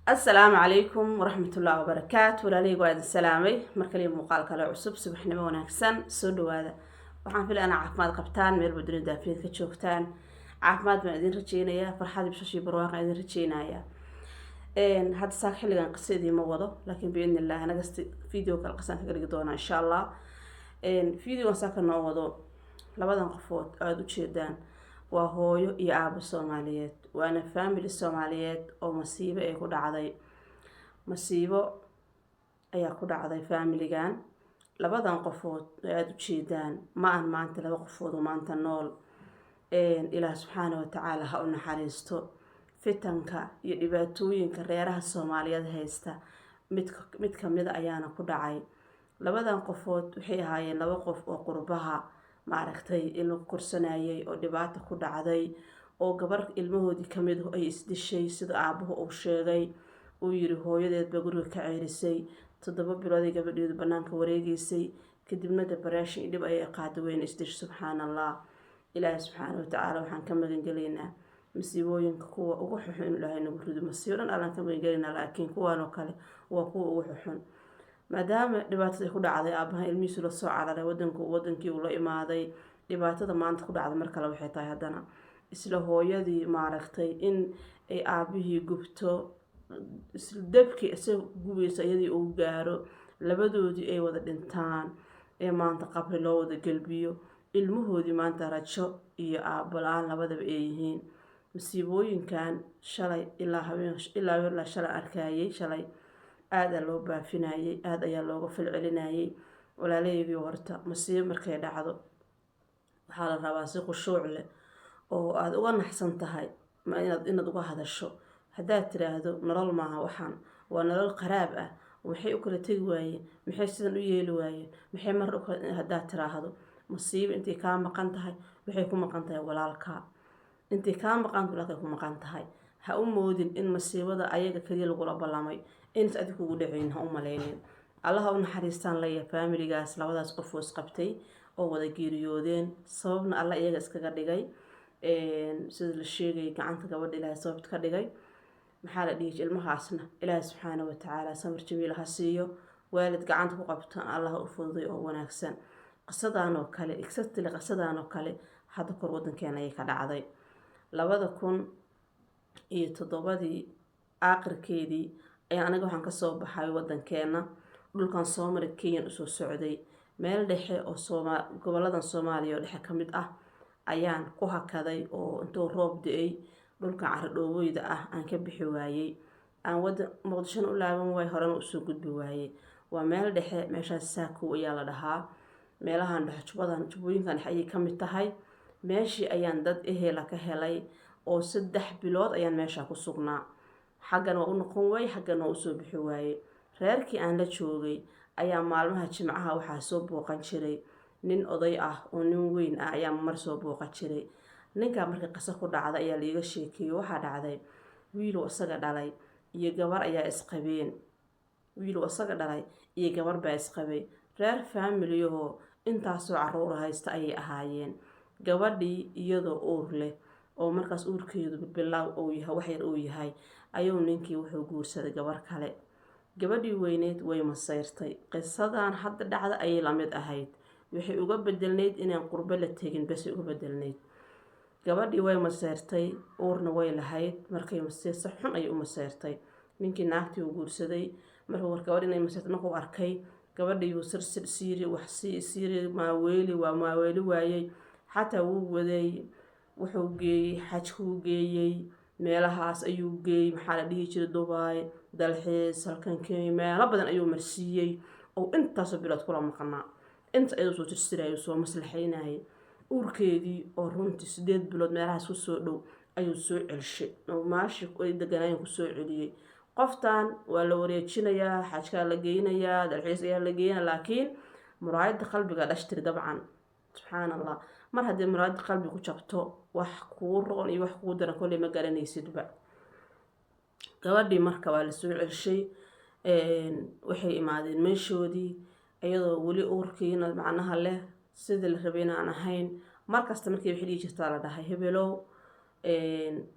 السلام عليكم ورحمة الله وبركاته ولالي قاعد السلامي مركلي مقال كلا عصب صبحنا ونكسن سودو هذا waxaan filay ana caafimaad qabtaan meel badani daafiyad ka joogtaan caafimaad baan idin rajeynaya farxad bishashi barwaaqo idin rajeynaya hadda saak xilligan qisadii ma wado laakiin biidnillah anaga video kale qisaan ka dhigi doona insha Allah video saaka noo wado labadan qofood aad u jeedaan waa hooyo iyo aabo Soomaaliyeed waana family Soomaaliyeed oo masiibo ay ku dhacday masiibo ayaa ku dhacday familigan labadan qofood aad u jeedaan ma aan maanta laba qofood oo maanta nool ilaah subxaanahu wa ta'ala ha u naxariisto fitanka iyo dhibaatooyinka reeraha Soomaaliyeed haysta mid kamid ayaana ku dhacay labadan qofood waxay ahaayeen laba qof oo qurbaha maaragtay ilmo korsanayay oo dhibaato ku dhacday oo gabar ilmahoodii kamid ay isdishay sida aabuhu uu sheegay uu yiri hooyadeed ba guriga ka ceerisay 7 bilood ay gabadheedu banaanka wareegaysay kadibna depression dib ay qaado weyn isdish subhanallah ilaahay subhanahu wa ta'ala waxaan ka magan galeynaa masiibooyinka kuwa ugu xun ilaahay nagu rido masiibadan aan ka magan galeynaa laakiin kuwaan oo kale waa kuwa ugu xun maadaama dhibaatada ku dhacday aabaha ilmihiisu la soo cararay wadankii uu la imaaday dhibaatada maanta ku dhacday markale waxay tahay hadana isla hooyadii maaragtay in ay aabihii gubto isla dabkii isagoo gubaysa iyadii uu gaaro labadoodii ay wada dhintaan ee maanta qabri loo wada galbiyo ilmahoodii maanta rajo iyo aabalaan labadaba ay yihiin masiibooyinkan shalay ilaa shalay arkayay shalay aad loo baafinayay aad ayaa looga falcelinayay walaalayagii horta masiibo markay dhacdo waxaa la rabaa si khushuuc leh oo aad uga naxsan tahay inaad uga hadasho haddaad tiraahdo nolol maaha waxaan waa nolol qaraab ah waxay u kala tagi waayeen maxay sidan u yeeli waayeen maxay mar haddaad tiraahdo masiibo intay kaa maqan tahay waxay ku maqan tahay walaalka intay kaa maqan walaalka ku maqan tahay ha u moodin in masiibada ayaga kaliya lagu la ballamay inta adigu ugu dhaceyn ha u maleynin Allah ha u naxariistaan leeyahay familigaas labadaas qof oo isqabtay oo wada geeriyoodeen sababna Allah iyaga iskaga dhigay sida la sheegay gacanta gabadha Ilaahay sababta ka dhigay maxaa la dhigay ilmahaasna Ilaahay subxaanahu wa ta'ala samir jamiil ha siiyo waalid gacanta ku qabto Allah u fududay oo wanaagsan qisadan oo kale exactly qisadan oo kale hadda kor wadankeena ay ka dhacday 2007 aakhirkeedii ayaa anaga waxaan ka soo baxay wadankeena dhulkan Soomaaliya Kenya u soo socday meel dhexe oo goboladan Soomaaliya oo dhexe kamid ah ayaan ku hakaday oo intuu roob da'ay dhulka caradhoobayda ah aan ka bixi waayay aan wada Muqdisho u laaban way horena u soo gudbi waayay waa meel dhexe meeshaas saako ayaa la dhahaa meelahan dhexe jubooyinkan ayay kamid tahay meeshii ayaan dad ehela ka helay oo 3 bilood ayaan meesha ku sugnaa xaggan waa u noqon way xaggan waa u soo bixi waayay reerkii aan la joogay ayaa maalmaha jimcaha waxaa soo booqan jiray nin oday ah oo nin weyn ah ayaa mar soo booqan jiray ninka markii qasa ku dhacday ayaa liiga sheekiyay waxa dhacday wiil isaga dhalay iyo gabar ayaa isqabeen wiil isaga dhalay iyo gabar baa isqabay reer family oo intaas oo caruur haysta ayay ahaayeen gabadhii iyadoo uur leh oo markaas uurkeedu bilaaw oo yahay wax yar oo yahay ayuu ninkii wuxuu guursaday gabar kale gabadhii weyneed way masayrtay qisadan hadda dhacda ayay la mid ahayd waxay uga bedelneed inaan qurbo la tagin bas uga bedelneed gabadhii way masayrtay uurna way lahayd markay masayrtay xun ay u masayrtay ninkii naagtii uu guursaday markuu gabadhii inay masayrtay markuu arkay gabadhii uu siiri wax siiri ma weeli waayay xataa wuu waday wuxuu geeyay xajku geeyay meelahaas ayuu geeyay maxaa la dhihi jiray Dubai dalxiis halkan Kenya meelo badan ayuu marsiiyay oo intaas bilood kula maqnaa inta ay soo tirsiray soo maslaxeynay uurkeedii oo runtii 8 bilood meelahaas ku soo dhow ayuu soo celshay oo maashi ay deganayeen ku soo celiyay qoftan waa la wareejinayaa xajka la geynayaa dalxiis ayaa la geynayaa laakiin muraayada qalbiga dhashtir dabcan subhanallah mar haddii muraayada qalbiga ku jabto wax kugu roon iyo wax kugu daran kulli ma garanaysidba gabadhii marka waa la soo celshay waxay imaadeen meeshoodii iyadoo wali uurkiina macnaha leh sida la rabay inaan ahayn markasta markii wixii dhigi jirtaa la dhahay hebelow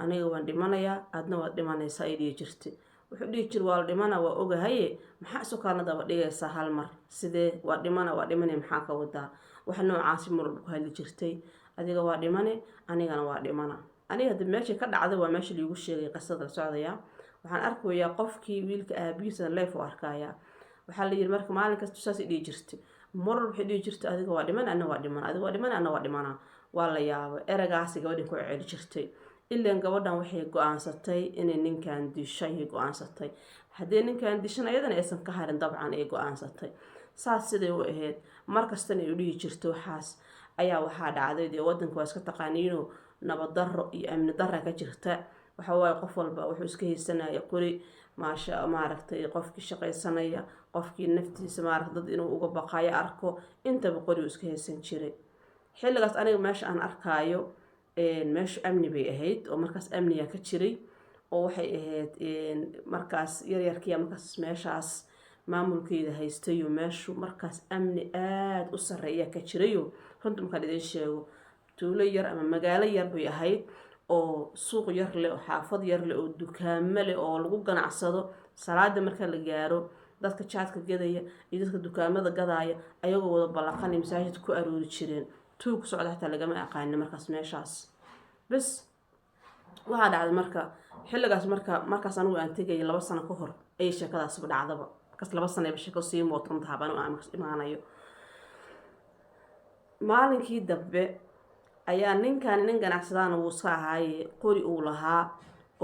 aniga waan dhimanayaa aadna waad dhimanaysaa ay dhigi jirtay wuxuu dhihi jir waa dhimana waa ogahaye maxaa isu kaana daba dhigaysaa hal mar sidee waa dhimane maxaa ka wadaa waxa noocaasi mar walba ku hadli jirtay adiga waa dhimane anigana waa dhimana aniga hadda meesha ka dhacday waa meesha lagu sheegay qisada la socdaya waxaan arkayaa qofkii wiilka aabihiisa leef u arkaya waxaa la yiri marka maalin kasta saas dhigi jirtay mar waxay dhigi jirtay adiga waa dhiman anna waa dhiman adiga waa dhiman anna waa dhimana waa la yaabo eragaasi gabadhan ku celi jirtay ilaa gabadhan waxay go'aansatay inay ninkan dishay go'aansatay haddii ninkan dishan ayadana aysan ka harin dabcan ay go'aansatay saas siday u ahayd markastana ay dhigi jirtay waxaas ayaa waxaa dhacday wadanka waa iska taqaaniino nabad darro iyo amni darro ka jirta waxa waaye qof walba wuxuu iska haysanaya qori maaragtay qofkii shaqaysanaya qofkii naftiisa maaragtay dad inuu uga baqayo arko intaba qori uu iska haysan jiray xilligaas aniga meesha aan arkaayo meesha amni bay ahayd oo markaas amniga ka jiray oo waxay ahayd markaas yaryarkiya markaas meeshaas maamulkeeda haystayo meeshu markaas amni aad u sareeya ka jirayo runta markaan idin sheego tuulo yar ama magaalo yar bay ahayd oo suuq yar leh oo xaafad yar leh oo dukaamo leh oo lagu ganacsado salaada marka la gaaro dadka jaadka gadaya iyo dadka dukaamada gadaya ayagoo wada balaqan masaajid ku aroori jireen tuug socda xataa lagama aqaanin markaas meeshaas bas waxaa dhacday marka xilligaas markaas anigu aan tegay 2 sano ka hor ay sheekadaas dhacdaba markaas 2 sano ay sheeko sii mootan tahaban oo aan imaanayo maalinkii dambe ayaa nin ganacsadaan uu iska ahaaye qori uu lahaa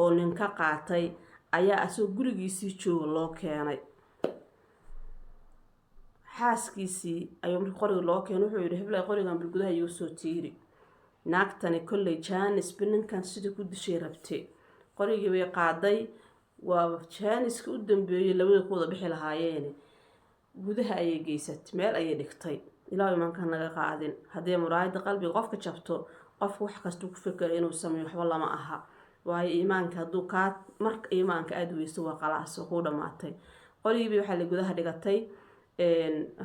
oo nin ka qaatay ayaa asoo gurigiisii jooga loo keenay xaaskiisii ayuu markii qoriga loo keenay wuxuu yidhi hiblay qorigan bilgudaha igu soo tiiri naagtani kolley jaanis ninkan sidii ku dishay rabtay qorigii bay qaaday waa jaaniska u dambeeyay labada ku wada bixi lahaayeen gudaha ayay geysatay meel ayay dhigtay ilaa imaankan naga qaadin haddii muraayada qalbiga qofka jabto qofku wax kasta ku fikir inuu sameeyo waxba lama aha waayo iimaanka hadduu marka iimaanka aad weyso waa qalaas oo ku dhamaatay qorigii waxaa la gudaha dhigatay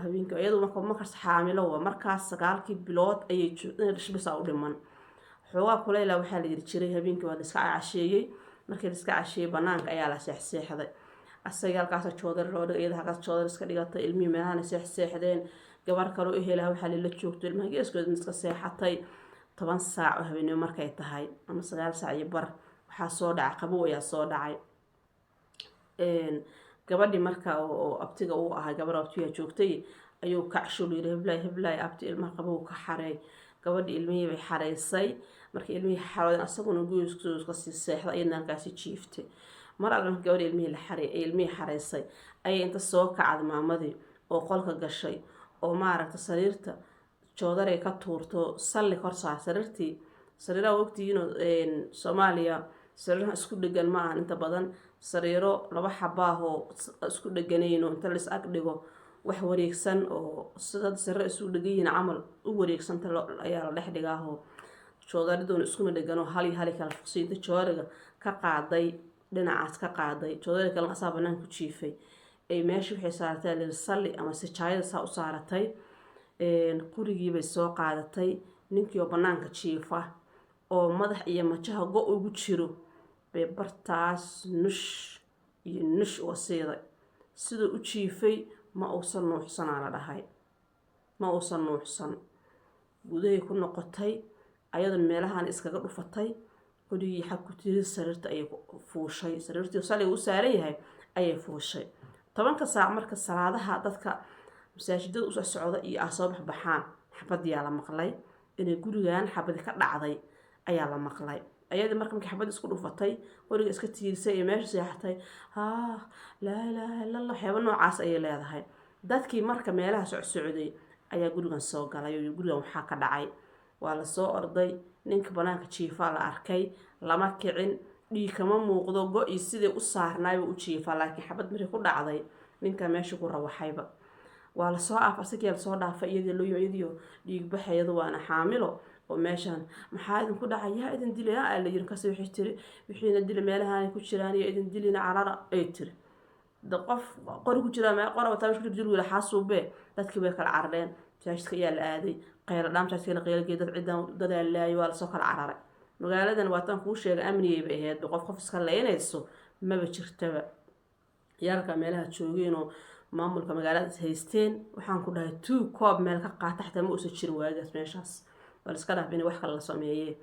habeenkii iyadoo markaas xaamilo waa markaas 9 bilood ayay dhishbisa u dhiman xoogaa kulayla waxaa la yiri jiray habeenkii waa la iska casheeyay markii la iska casheeyay banaanka ayaa la seexseexday asaga halkaas joodar loo dhigay iyada halkaas joodar iska dhigatay ilmihii meelaha seexseexdeen gabar kale oo ehelaa waxaa la joogtay ilmaha geeskooda iska seexatay 10 saac oo habeenimo markay tahay ama 9 saac iyo bar waxaa soo dhacay qabow ayaa soo dhacay gabadhii marka oo abtiga uu ahaa gabar abtiga joogtay ayuu ka casho leeyahay hiblay abti ilmaha qabow ka xareey gabadhii ilmihii bay xareysay markii ilmihii xarooden asaguna gurigiisa iska sii seexday ayna halkaas jiiftay mar alla gabadhii ilmihii xareysay ayay inta soo kacday maamadii oo qolka gashay oo maaragta sariirta joodaray ka tuurto salli kor saar sariiraha waqtigiina Soomaaliya sariiraha isku dhagan ma aha inta badan sariiro 2 xabaaho isku dhaganayno inta la is ag dhigo wax wareegsan oo sida sariir isku dhagayin amal u wareegsan ayaa la dhex dhigaaho joodaridoon isku dhagano hal kala fuqsiinta joodariga ka qaaday dhinacaas ka qaaday joodariga kala asaabanaan ku jiifay ay meesha waxay saartay lil salli ama si jaayada saa u saaratay qurigii bay soo qaadatay ninkii oo banaanka jiifa oo madax iyo majaha go ugu jiro bay bartaas nush oo siiday sidoo u jiifay ma uusan nuuxsan la dhahay ma uusan nuuxsan gudahay ku noqotay ayadan meelahan iskaga dhufatay qurigii xaq ku tiiri sariirta ay fuushay sariirtii salli u saaran yahay ayay fuushay 10 saac marka salaadaha dadka masaajidada u socda iyo soo baxaan xabad yaa la maqlay inay gurigan xabad ka dhacday ayaa la maqlay ayada markii xabad isku dhufatay qoriga iska tiirsay ee meesha seexatay la ilaaha illa allah xeebo noocaas ay leedahay dadkii marka meelaha socday ayaa gurigan soo galay oo gurigan waxa ka dhacay waa la soo orday ninka banaanka jiifa la arkay lama kicin dhig kama muuqdo go'i sidii u saarnay u jiifa laakiin xabad markii ku dhacday ninka meesha ku rawaxayba waa la soo afasakay la soo dhaafay iyadoo dhig baxayadu waana xaamilo oo meeshan maxaa idin ku dhacaya idin dilaa la yiri kasoo wixiina dil meelahan ku jiraan iyo idin dilina carara ay tiri qof qori ku jira ma qora wata ku jiro wala xasuube dadkii way kala carareen jaashka yaa la aaday qayl dhaamtaasina qaylgeeda ciidan dadaalay waa la soo kala cararay magaaladan waa tan ku sheegay amniyay bay ahayd qof iska leeynayso ma jirtaba yaalka meelaha joogeen oo maamulka magaalada haysteen waxaan ku dhahay tuu koob meel ka qaata xataa ma uusan jirin waagaas meeshaas bal iska dhaaf inay wax kale la sameeyeen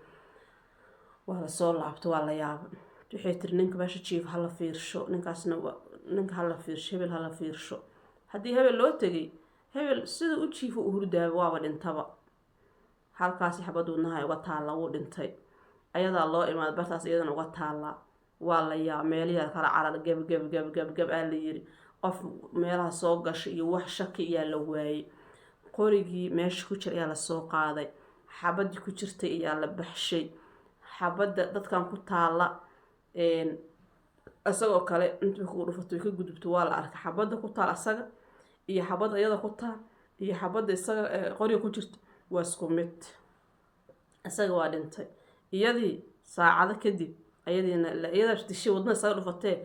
waa la soo laabto waa la yaaba waxay tiri ninka meesha jiif hala fiirsho ninkaasna ninka hala fiirsho hebel hala fiirsho haddii hebel loo tegay hebel sida u jiifo u hurdaaba waaba dhintaba halkaasi xabad wadnaha uga taalla wuu dhintay ayadaa loo imaad bartaas iyadana uga taalla waa la yaa meelaha kala carar gab aa la yiri qof meelaha soo gashay iyo wax shaki ayaa la waayay qorigii meesha ku jira ayaa la soo qaaday xabadii ku jirtay ayaa la baxshay xabadda dadkan ku taalla asagoo kale intuu ku dhufato ka gudubto waa la arkay xabadda ku taal asaga iyo xabadda iyada ku taal iyo xabadda isaga qoriga ku jirto waa isku mid asaga waa dhintay iyadii saacado kadib iyada dishay wadna isaga dhufatee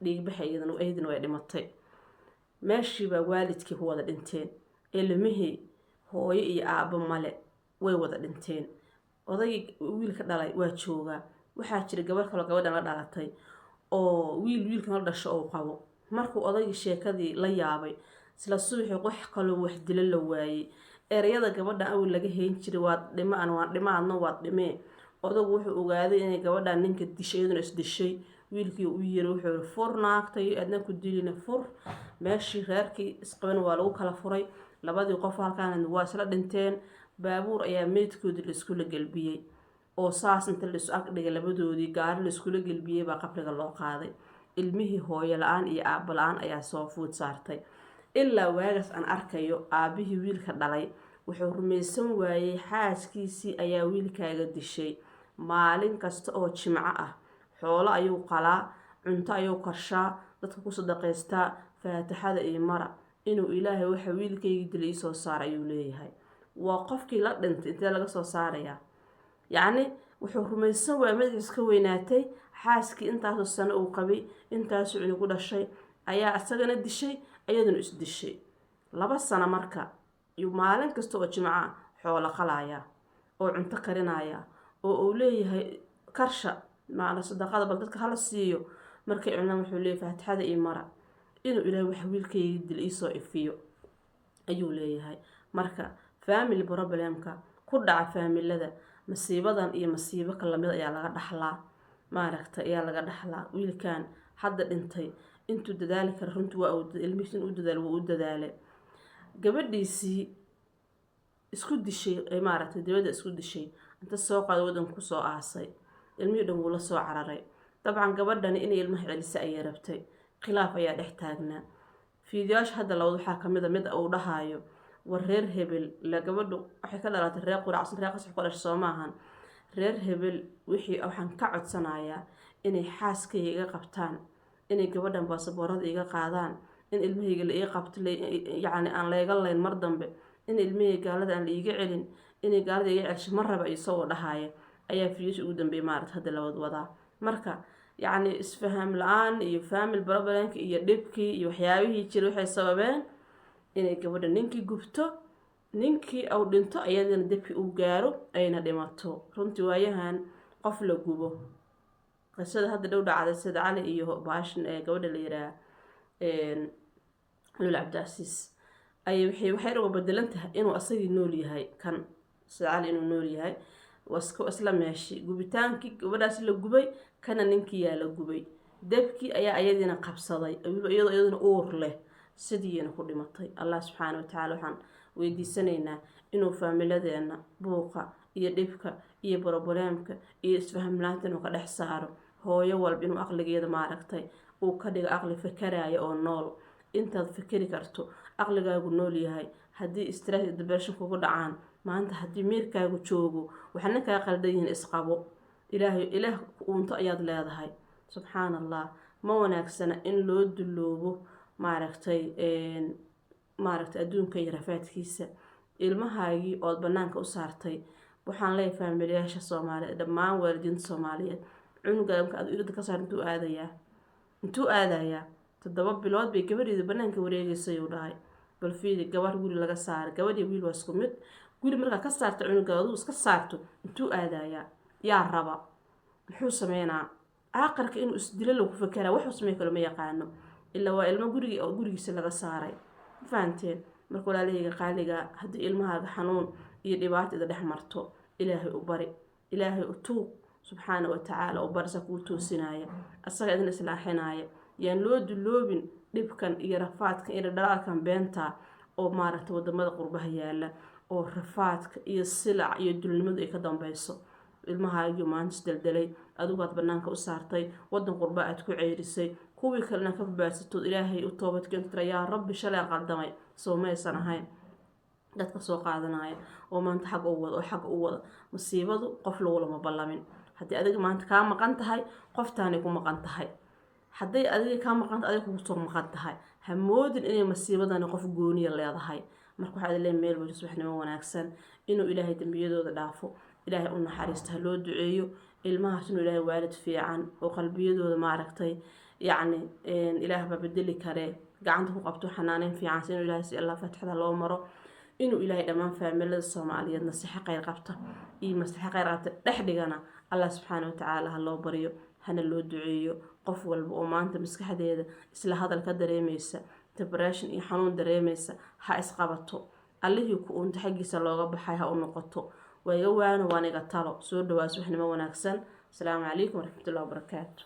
dhiigbaxa iyadana way dhimatay meeshii baa waalidkii ku wada dhinteen ilmihii hooyo iyo aabbo male way wada dhinteen odaygii wiilka dhalay waa joogaa waxaa jira gabar kaloo gabadhan la dhalatay oo wiilkan la dhasho oo qabo markuu odaygii sheekadii la yaabay isla subaxii wax kaloo wax dilo la waayey erayada gabadhan awil laga hayn jiray waad dhimaan waan dhimaadna waad dhimee odagu wuxuu ogaaday inay gabadhan ninka dishay iyaduna isdishay wiilkii u yiri wuxuu fur naagtay adna ku dilina fur meeshii reerkii isqaban waa lagu kala furay labadii qof halkaan waa isla dhinteen baabuur ayaa meedkoodii la isku la galbiyey oo saas inta la isu ag dhigay labadoodii gaari la isku la galbiyey baa qabriga loo qaaday ilmihii hooyo la-aan iyo aabbo la-aan ayaa soo fuud saartay ilaa waagaas aan arkayo aabihii wiilka dhalay wuxuu rumaysan waayey xaaskiisii ayaa wiilkaaga dishay maalin kasta oo jimco ah xoolo ayuu qalaa cunto ayuu karshaa dadka ku sadaqaystaa faatixada iyo mara inuu ilaahay waxa wiilkayga dilay ii soo saar ayuu leeyahay waa qofkii la dhintay intee laga soo saarayaa yacni wuxuu rumaysan waayey madaxiis ka weynaatay xaaskii intaasoo sano uu qabay intaasoo cunugu dhashay ayaa isagana dishay iyaduna is dishay 2 sano marka iyo maalin kasta oo jimco xoolo qalaya oo cunto karinaya oo uu leeyahay karsha maana sadaqada bal dadka hala siiyo markay cunaan wuxuu leeyahay faatixada iyo mara inuu ilaahay wax wiilkayga dil ii soo ifiyo ayuu leeyahay marka family problemka ku dhaca familada masiibadan iyo masiibo kala mid ayaa laga dhaxlaa maaragtay ayaa laga dhaxlaa wiilkan hadda dhintay intuu dadaali karo runtii waa uu ilmihiisa u dadaal wuu u dadaalay gabadhiisii isku dishay maaragtay dawladda isku dishay inta soo qaado wadan ku soo aasay ilmihii dhan wuu la soo cararay dabcan gabadhani inay ilmaha celisa ayay rabtay khilaaf ayaa dhex taagnaa fiidiyaasha hadda lawada waxaa ka mid a mid uu dhahayo war reer hebel la gabadhu waxay ka dhalatay reer quracsan reer qasx ku dhashay soo maahan reer hebel wixii waxaan ka codsanayaa inay xaaskayga iga qabtaan inay gabadhan baasaboorada iga qaadaan in ilmahayga la ii qabto yacni aan layga layn mar dambe in ilmahayga gaalada aan la iiga celin inay gaalada iga celsho mar raba isagoo dhahaya ayaa fiidiyasha ugu dambeeyay maaragta hadda la wadaa marka yacni isfaham la-aan iyo family problemka iyo dhibkii iyo waxyaabihii jira waxay sababeen inay gabadha ninkii gubto ninkii uu dhinto ayadana debkii uu gaaro ayna dhimato runtii waayahan qof la gubo qisada hadda dhow dhacday sida cali iyo baashin ee gabadha la yiraa lul cabdicasiis ay waxay uga bedelan tahay inuu asagii nool yahay kan sida cali inuu nool yahay isla meeshii gubitaankii gabadhaas la gubay kana ninkii yaa la gubay debkii ayaa ayadiina qabsaday iyaduna uur leh sidiina ku dhimatay allah subxaana watacaala waxaan weydiisanaynaa inuu faamiladeena buuqa iyo dhibka iyo boroboleemka iyo isfahmlaanta inuu ka dhex saaro hooyo walba inuu aqligeeda maaragtay uu ka dhigo aqli fakaraya oo nool intaad fikri karto aqligaagu nool yahay haddii stress iyo depression kugu dhacaan maanta haddii meerkaagu joogo waxaana kaa qaldan yihiin isqabo ilaah uunto ayaad leedahay subxaan allah ma wanaagsana in loo duloobo maaragtay adduunka iyo rafaadkiisa ilmahaagii ood banaanka u saartay waxaan leeyahay faamiliyaasha soomaaliyeed dhammaan waalidiinta soomaaliyeed cunuga marka aad irida ka saar intuu aadayaa 7 bilood bay gabadheeda banaanka wareegaysay uu dhahay bal fiidi gabar guri laga saaray gabadhii wiil waa isku mid guri markaa ka saarta cunuga aduu iska saarto intuu aadayaa yaa raba muxuu sameynaa aakhirka inuu isdilo lagu fakeraa wuxuu sameey kale ma yaqaano إلا وإلما قريس لغا ساري فانتين marka walaalahayga qaaliga haddii ilmahaaga xanuun iyo dhibaato ida dhex marto ilaahay u bari ilaahay u tuug subxaana wa tacaala u barsa kuu toosinaya asaga idin islaaxinaya yaan loo duloobin dhibkan iyo rafaadkan iyo dhalaalkan beenta oo maaragtay wadamada qurbaha yaala oo rafaadka iyo silac iyo dulnimadu ay ka dambayso ilmahaaga maanta isdaldalay adigu aad banaanka u saartay wadan qurba aad ku ceyrisay kuwii kalena ka badbaadsato ilaahay u toobad keentira yaa rabbi shalay qaldamay soo maysan ahayn dadka soo qaadanaya oo maanta xag u wada oo xag u wada musiibadu qof lama ballamin haddii adiga maanta kaa maqan tahay qoftaani ku maqan tahay hadday adiga kaa maqan tahay adiga kugu soo maqan tahay ha moodin inay musiibadani qof gooniya leedahay marka waxaad leeyahay meel wajis waxnimo wanaagsan inuu ilaahay dambiyadooda dhaafo ilaahay u naxariisto ha loo duceeyo ilmahaas inuu ilaahay waalid fiican oo qalbiyadooda maaragtay yacni ilaah baa bedeli karee gacanta ku qabto xanaaneyn fiican si inuu ilaahay si allah fatixda loo maro inuu ilaahay dhammaan faamilada Soomaaliyeed nasiixa khayr qabta iyo maslaxa khayr qabta dhexdigana allah subxaanahu wa tacaala ha loo bariyo hana loo duceeyo qof walba oo maanta maskaxdeeda isla hadal ka dareemaysa depression iyo xanuun dareemaysa ha isqabato allihii ku uunta xaggiisa looga baxay ha u noqoto wayga waana waaniga talo soo dhawaas waxnimo wanaagsan asalaamu calaykum waraxmatullaahi wabarakaatu